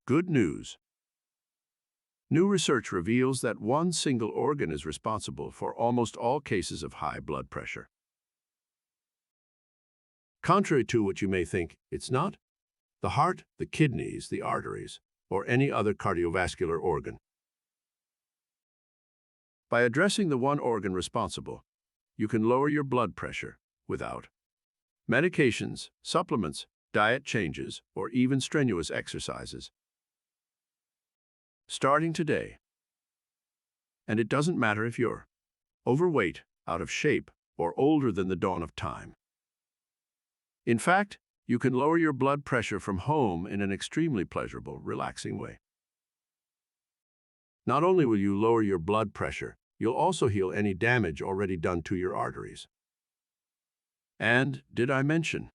Good news. New research reveals that one single organ is responsible for almost all cases of high blood pressure. Contrary to what you may think, it's not the heart, the kidneys, the arteries, or any other cardiovascular organ. By addressing the one organ responsible, you can lower your blood pressure without medications, supplements, diet changes, or even strenuous exercises. Starting today. And it doesn't matter if you're overweight, out of shape, or older than the dawn of time. In fact, you can lower your blood pressure from home in an extremely pleasurable, relaxing way. Not only will you lower your blood pressure, you'll also heal any damage already done to your arteries. And, did I mention,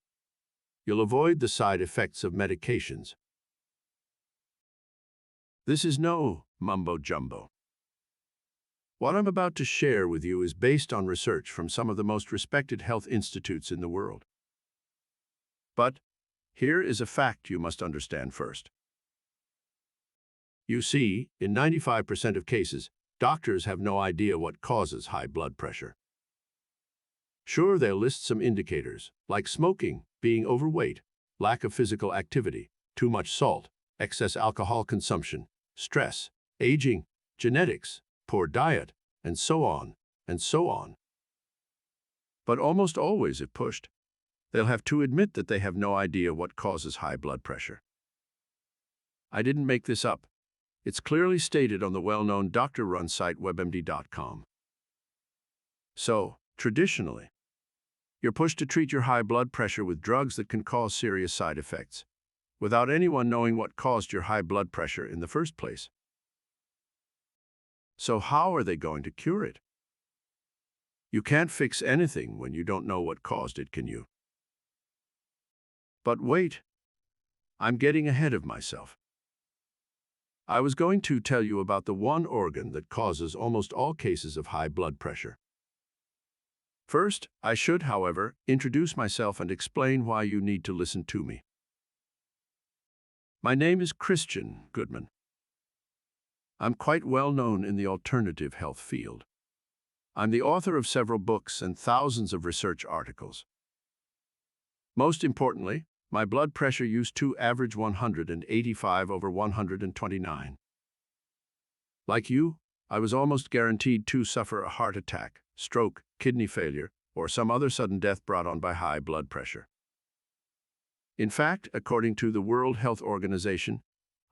you'll avoid the side effects of medications. This is no mumbo-jumbo. What I'm about to share with you is based on research from some of the most respected health institutes in the world. But here is a fact you must understand first. You see, in 95% of cases, doctors have no idea what causes high blood pressure. Sure, they'll list some indicators, like smoking, being overweight, lack of physical activity, too much salt, excess alcohol consumption, stress, aging, genetics, poor diet, and so on, and so on. But almost always, if pushed, they'll have to admit that they have no idea what causes high blood pressure. I didn't make this up. It's clearly stated on the well-known doctor-run site webmd.com. So, traditionally, you're pushed to treat your high blood pressure with drugs that can cause serious side effects, without anyone knowing what caused your high blood pressure in the first place. So how are they going to cure it? You can't fix anything when you don't know what caused it, can you? But wait, I'm getting ahead of myself. I was going to tell you about the one organ that causes almost all cases of high blood pressure. First, I should, however, introduce myself and explain why you need to listen to me. My name is Christian Goodman. I'm quite well known in the alternative health field. I'm the author of several books and thousands of research articles. Most importantly, my blood pressure used to average 185/129. Like you, I was almost guaranteed to suffer a heart attack, stroke, kidney failure, or some other sudden death brought on by high blood pressure. In fact, according to the World Health Organization,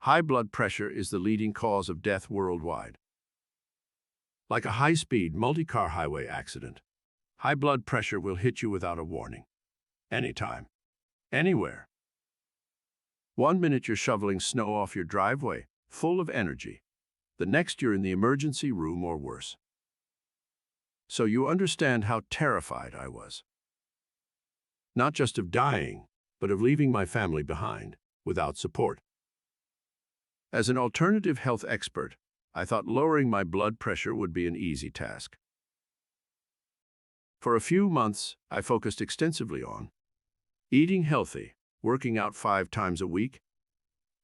high blood pressure is the leading cause of death worldwide. Like a high-speed multi-car highway accident, high blood pressure will hit you without a warning. Anytime. Anywhere. 1 minute you're shoveling snow off your driveway, full of energy. The next you're in the emergency room or worse. So you understand how terrified I was. Not just of dying, but of leaving my family behind, without support. As an alternative health expert, I thought lowering my blood pressure would be an easy task. For a few months, I focused extensively on eating healthy, working out 5 times a week,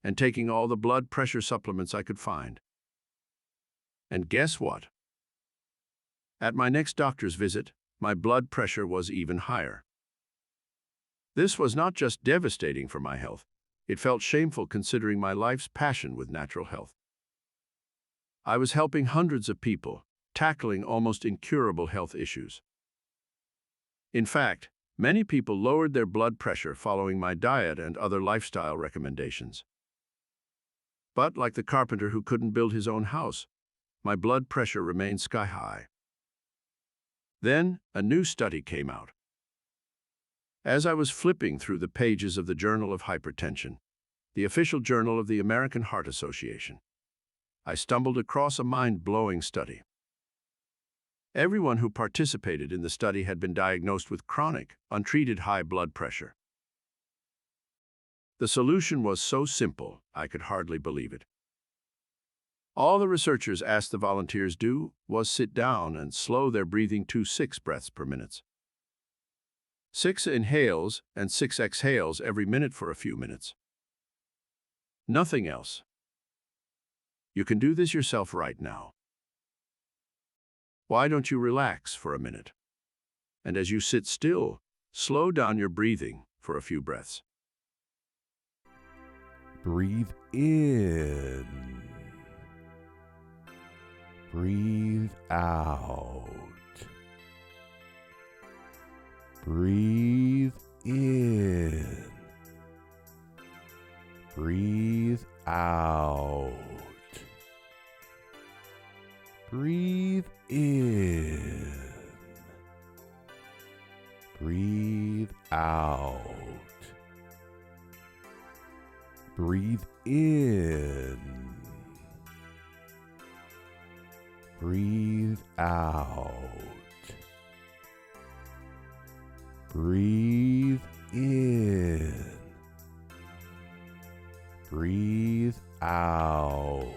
and taking all the blood pressure supplements I could find. And guess what? At my next doctor's visit, my blood pressure was even higher. This was not just devastating for my health, it felt shameful considering my life's passion with natural health. I was helping hundreds of people, tackling almost incurable health issues. In fact, many people lowered their blood pressure following my diet and other lifestyle recommendations. But like the carpenter who couldn't build his own house, my blood pressure remained sky-high. Then, a new study came out. As I was flipping through the pages of the Journal of Hypertension, the official journal of the American Heart Association, I stumbled across a mind-blowing study. Everyone who participated in the study had been diagnosed with chronic, untreated high blood pressure. The solution was so simple, I could hardly believe it. All the researchers asked the volunteers do was sit down and slow their breathing to 6 breaths per minute. 6 inhales and 6 exhales every minute for a few minutes. Nothing else. You can do this yourself right now. Why don't you relax for a minute? And as you sit still, slow down your breathing for a few breaths. Breathe in. Breathe out. Breathe in. Breathe out. Breathe in. Breathe out. Breathe in. Breathe out. Breathe in. Breathe out.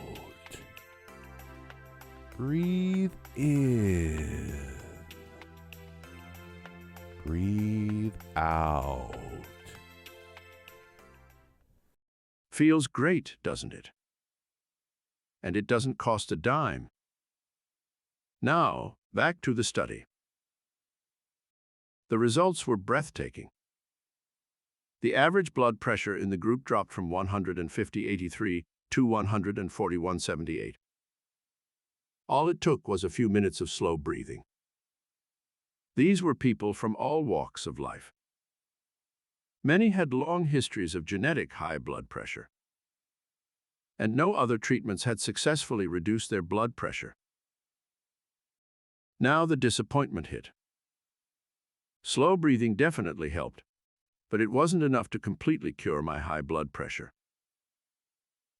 Breathe in. Breathe out. Feels great, doesn't it? And it doesn't cost a dime. Now, back to the study. The results were breathtaking. The average blood pressure in the group dropped from 150/83 to 141/78. All it took was a few minutes of slow breathing. These were people from all walks of life. Many had long histories of genetic high blood pressure, and no other treatments had successfully reduced their blood pressure. Now the disappointment hit. Slow breathing definitely helped, but it wasn't enough to completely cure my high blood pressure.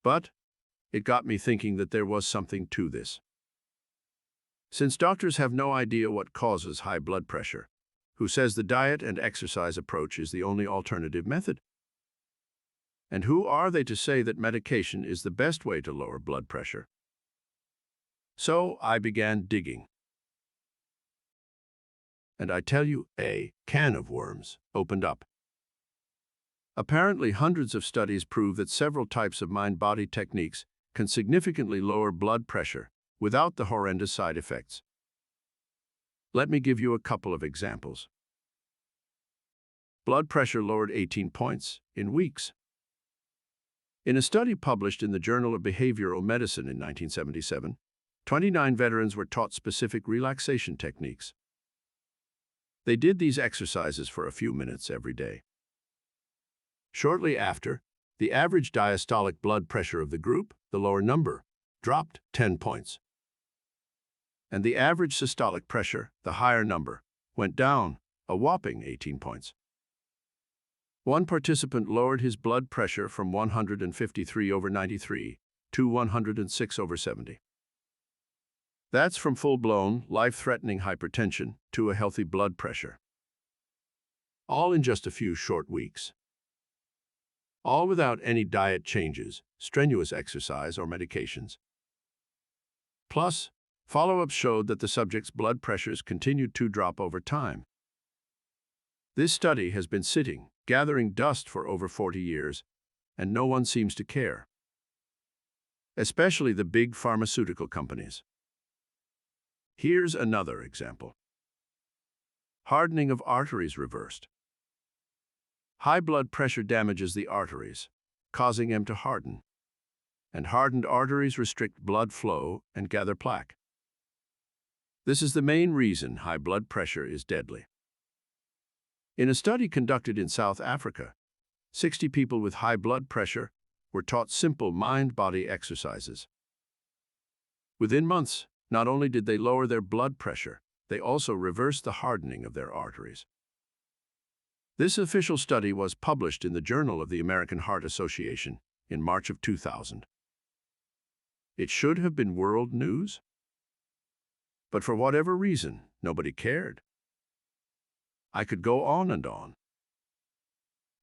But it got me thinking that there was something to this. Since doctors have no idea what causes high blood pressure, who says the diet and exercise approach is the only alternative method? And who are they to say that medication is the best way to lower blood pressure? So I began digging. And I tell you, a can of worms opened up. Apparently, hundreds of studies prove that several types of mind-body techniques can significantly lower blood pressure without the horrendous side effects. Let me give you a couple of examples. Blood pressure lowered 18 points in weeks. In a study published in the Journal of Behavioral Medicine in 1977, 29 veterans were taught specific relaxation techniques. They did these exercises for a few minutes every day. Shortly after, the average diastolic blood pressure of the group, the lower number, dropped 10 points. And the average systolic pressure, the higher number, went down a whopping 18 points. One participant lowered his blood pressure from 153/93 to 106/70. That's from full-blown, life-threatening hypertension to a healthy blood pressure. All in just a few short weeks. All without any diet changes, strenuous exercise, or medications. Plus, follow-ups showed that the subject's blood pressures continued to drop over time. This study has been sitting, gathering dust for over 40 years, and no one seems to care. Especially the big pharmaceutical companies. Here's another example. Hardening of arteries reversed. High blood pressure damages the arteries, causing them to harden. And hardened arteries restrict blood flow and gather plaque. This is the main reason high blood pressure is deadly. In a study conducted in South Africa, 60 people with high blood pressure were taught simple mind-body exercises. Within months, not only did they lower their blood pressure, they also reversed the hardening of their arteries. This official study was published in the Journal of the American Heart Association in March of 2000. It should have been world news. But for whatever reason, nobody cared. I could go on and on.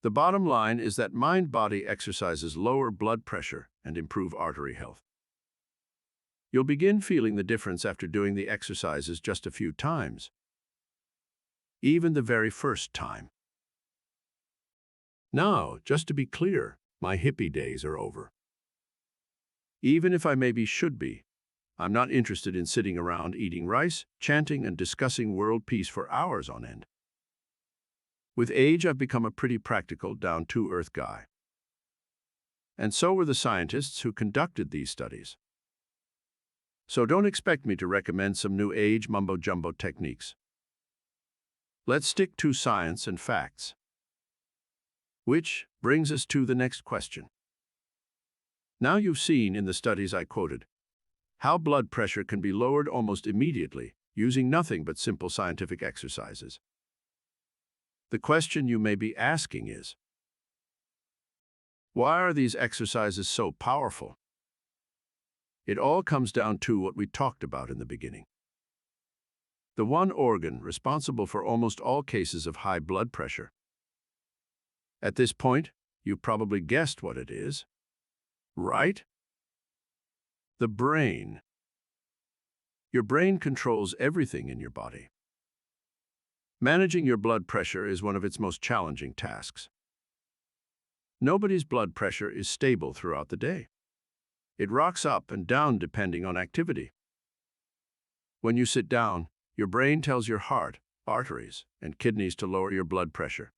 The bottom line is that mind-body exercises lower blood pressure and improve artery health. You'll begin feeling the difference after doing the exercises just a few times. Even the very first time. Now, just to be clear, My hippie days are over. Even if I maybe should be, I'm not interested in sitting around eating rice, chanting, and discussing world peace for hours on end. With age, I've become a pretty practical, down-to-earth guy. And so were the scientists who conducted these studies. So don't expect me to recommend some new age mumbo-jumbo techniques. Let's stick to science and facts. Which brings us to the next question. Now you've seen in the studies I quoted how blood pressure can be lowered almost immediately using nothing but simple scientific exercises. The question you may be asking is, why are these exercises so powerful? It all comes down to what we talked about in the beginning. The one organ responsible for almost all cases of high blood pressure. At this point, you probably guessed what it is, right? The brain. Your brain controls everything in your body. Managing your blood pressure is one of its most challenging tasks. Nobody's blood pressure is stable throughout the day. It rocks up and down depending on activity. When you sit down, your brain tells your heart, arteries, and kidneys to lower your blood pressure.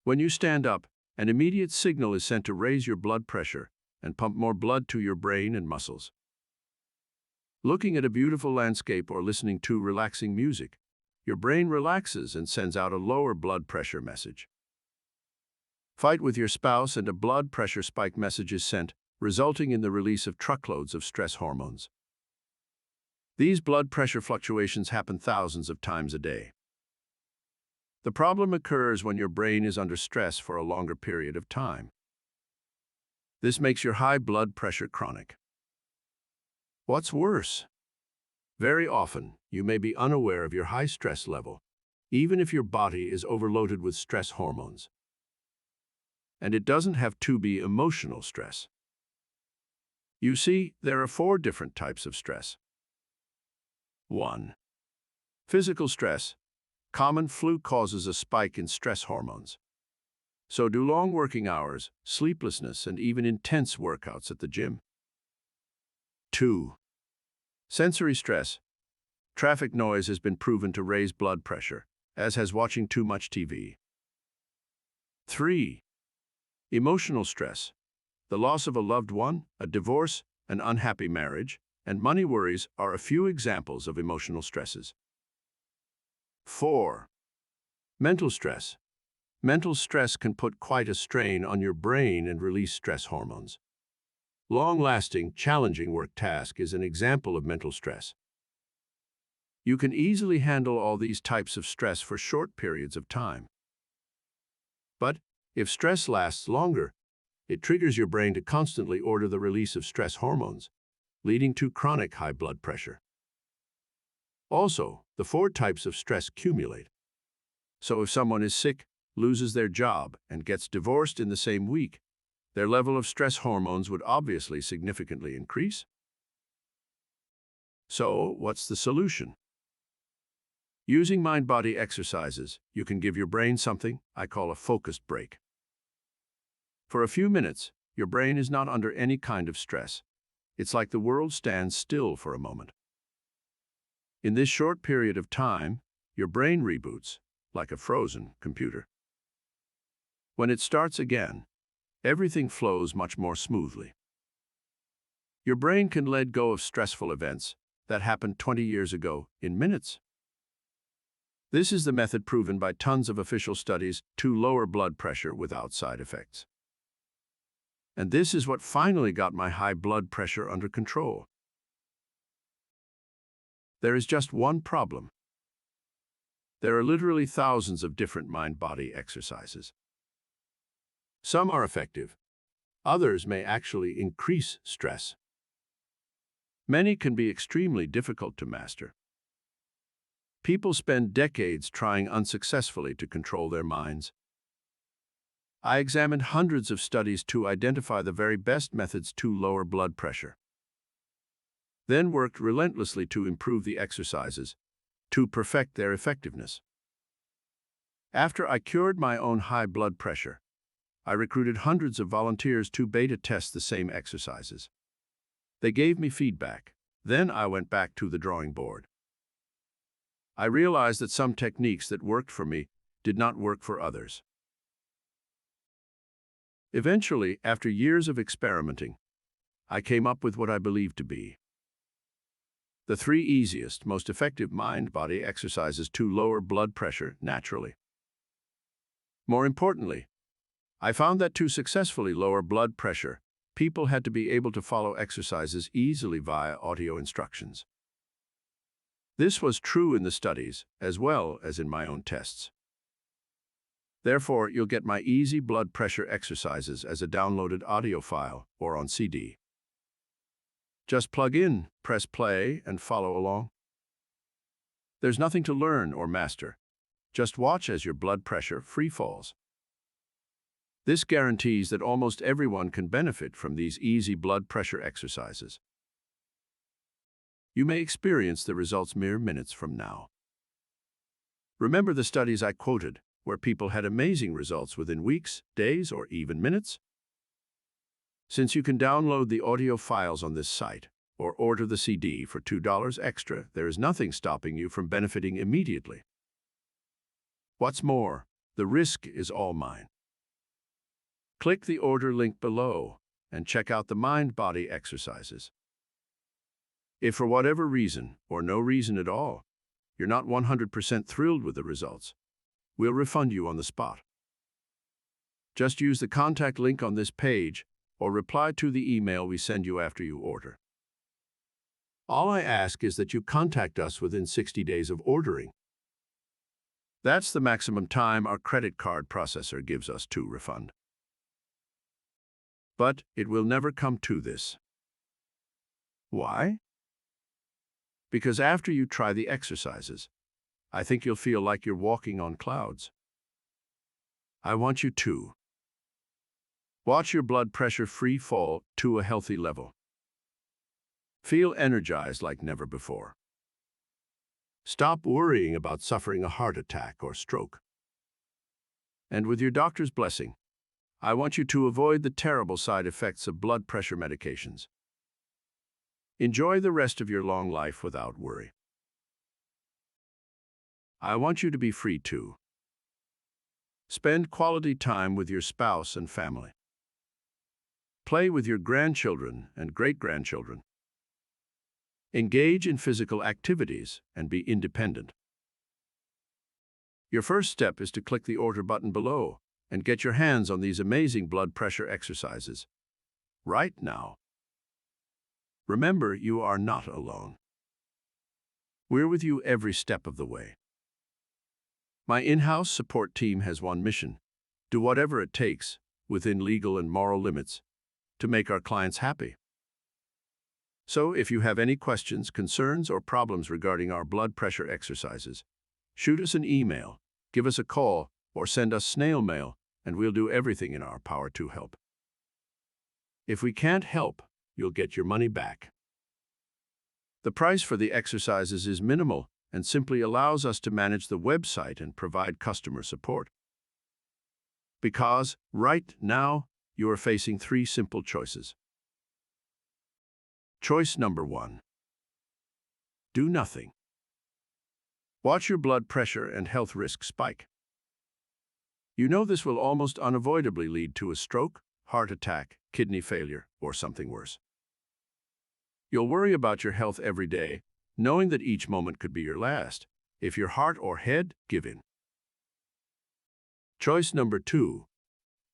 When you stand up, an immediate signal is sent to raise your blood pressure and pump more blood to your brain and muscles. Looking at a beautiful landscape or listening to relaxing music, your brain relaxes and sends out a lower blood pressure message. Fight with your spouse and a blood pressure spike message is sent, resulting in the release of truckloads of stress hormones. These blood pressure fluctuations happen thousands of times a day. The problem occurs when your brain is under stress for a longer period of time. This makes your high blood pressure chronic. What's worse? Very often, you may be unaware of your high stress level, even if your body is overloaded with stress hormones. And it doesn't have to be emotional stress. You see, there are 4 different types of stress. 1. Physical stress. Common flu causes a spike in stress hormones. So do long working hours, sleeplessness, and even intense workouts at the gym. 2. Sensory stress. Traffic noise has been proven to raise blood pressure, as has watching too much TV. 3. Emotional stress. The loss of a loved one, a divorce, an unhappy marriage, and money worries are a few examples of emotional stresses. 4. Mental stress. Mental stress can put quite a strain on your brain and release stress hormones. Long-lasting, challenging work task is an example of mental stress. You can easily handle all these types of stress for short periods of time. But if stress lasts longer, it triggers your brain to constantly order the release of stress hormones, leading to chronic high blood pressure. Also, the 4 types of stress accumulate. So if someone is sick, loses their job, and gets divorced in the same week, their level of stress hormones would obviously significantly increase. So, what's the solution? Using mind-body exercises, you can give your brain something I call a focused break. For a few minutes, your brain is not under any kind of stress. It's like the world stands still for a moment. In this short period of time, your brain reboots, like a frozen computer. When it starts again, everything flows much more smoothly. Your brain can let go of stressful events that happened 20 years ago in minutes. This is the method proven by tons of official studies to lower blood pressure without side effects. And this is what finally got my high blood pressure under control. There is just one problem. There are literally thousands of different mind-body exercises. Some are effective. Others may actually increase stress. Many can be extremely difficult to master. People spend decades trying unsuccessfully to control their minds. I examined hundreds of studies to identify the very best methods to lower blood pressure. Then worked relentlessly to improve the exercises, to perfect their effectiveness. After I cured my own high blood pressure, I recruited hundreds of volunteers to beta test the same exercises. They gave me feedback. Then I went back to the drawing board. I realized that some techniques that worked for me did not work for others. Eventually, after years of experimenting, I came up with what I believed to be the 3 easiest, most effective mind-body exercises to lower blood pressure naturally. More importantly, I found that to successfully lower blood pressure, people had to be able to follow exercises easily via audio instructions. This was true in the studies as well as in my own tests. Therefore, you'll get my easy blood pressure exercises as a downloaded audio file or on CD. Just plug in, press play, and follow along. There's nothing to learn or master. Just watch as your blood pressure free falls. This guarantees that almost everyone can benefit from these easy blood pressure exercises. You may experience the results mere minutes from now. Remember the studies I quoted, where people had amazing results within weeks, days, or even minutes? Since you can download the audio files on this site or order the CD for $2 extra, there is nothing stopping you from benefiting immediately. What's more, the risk is all mine. Click the order link below and check out the mind-body exercises. If for whatever reason, or no reason at all, you're not 100% thrilled with the results, we'll refund you on the spot. Just use the contact link on this page or reply to the email we send you after you order. All I ask is that you contact us within 60 days of ordering. That's the maximum time our credit card processor gives us to refund. But it will never come to this. Why? Because after you try the exercises, I think you'll feel like you're walking on clouds. I want you to watch your blood pressure free fall to a healthy level. Feel energized like never before. Stop worrying about suffering a heart attack or stroke. And with your doctor's blessing, I want you to avoid the terrible side effects of blood pressure medications. Enjoy the rest of your long life without worry. I want you to be free too. Spend quality time with your spouse and family. Play with your grandchildren and great-grandchildren. Engage in physical activities and be independent. Your first step is to click the order button below and get your hands on these amazing blood pressure exercises right now. Remember, you are not alone. We're with you every step of the way. My in-house support team has one mission: do whatever it takes, within legal and moral limits, to make our clients happy. So, if you have any questions, concerns, or problems regarding our blood pressure exercises, shoot us an email, give us a call, or send us snail mail, and we'll do everything in our power to help. If we can't help, you'll get your money back. The price for the exercises is minimal and simply allows us to manage the website and provide customer support. Because, right now, you are facing 3 simple choices. Choice number 1. Do nothing. Watch your blood pressure and health risk spike. You know this will almost unavoidably lead to a stroke, heart attack, kidney failure, or something worse. You'll worry about your health every day, knowing that each moment could be your last, if your heart or head give in. Choice number 2.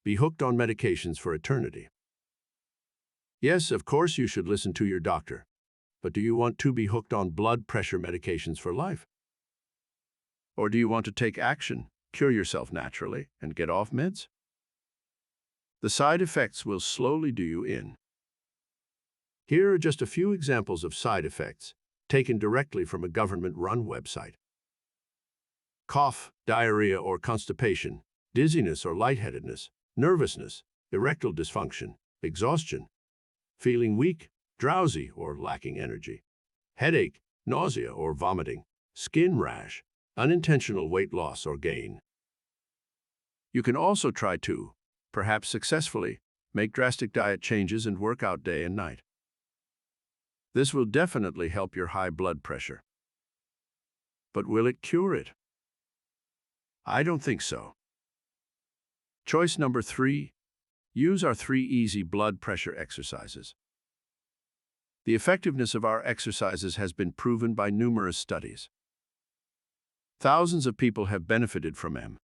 Be hooked on medications for eternity. Yes, of course you should listen to your doctor, but do you want to be hooked on blood pressure medications for life? Or do you want to take action, cure yourself naturally, and get off meds? The side effects will slowly do you in. Here are just a few examples of side effects taken directly from a government-run website. Cough, diarrhea or constipation, dizziness or lightheadedness, nervousness, erectile dysfunction, exhaustion, feeling weak, drowsy or lacking energy, headache, nausea or vomiting, skin rash, unintentional weight loss or gain. You can also try to perhaps successfully, make drastic diet changes and work out day and night. This will definitely help your high blood pressure. But will it cure it? I don't think so. Choice number 3, use our 3 easy blood pressure exercises. The effectiveness of our exercises has been proven by numerous studies. Thousands of people have benefited from them.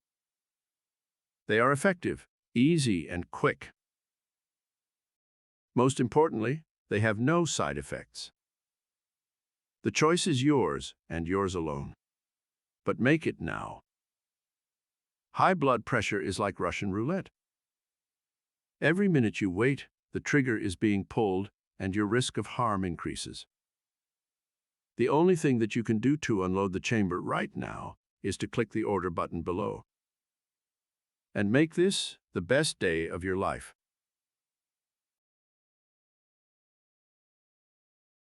They are effective, easy, and quick. Most importantly, they have no side effects. The choice is yours and yours alone. But make it now. High blood pressure is like Russian roulette. Every minute you wait, the trigger is being pulled and your risk of harm increases. The only thing that you can do to unload the chamber right now is to click the order button below. And make this the best day of your life.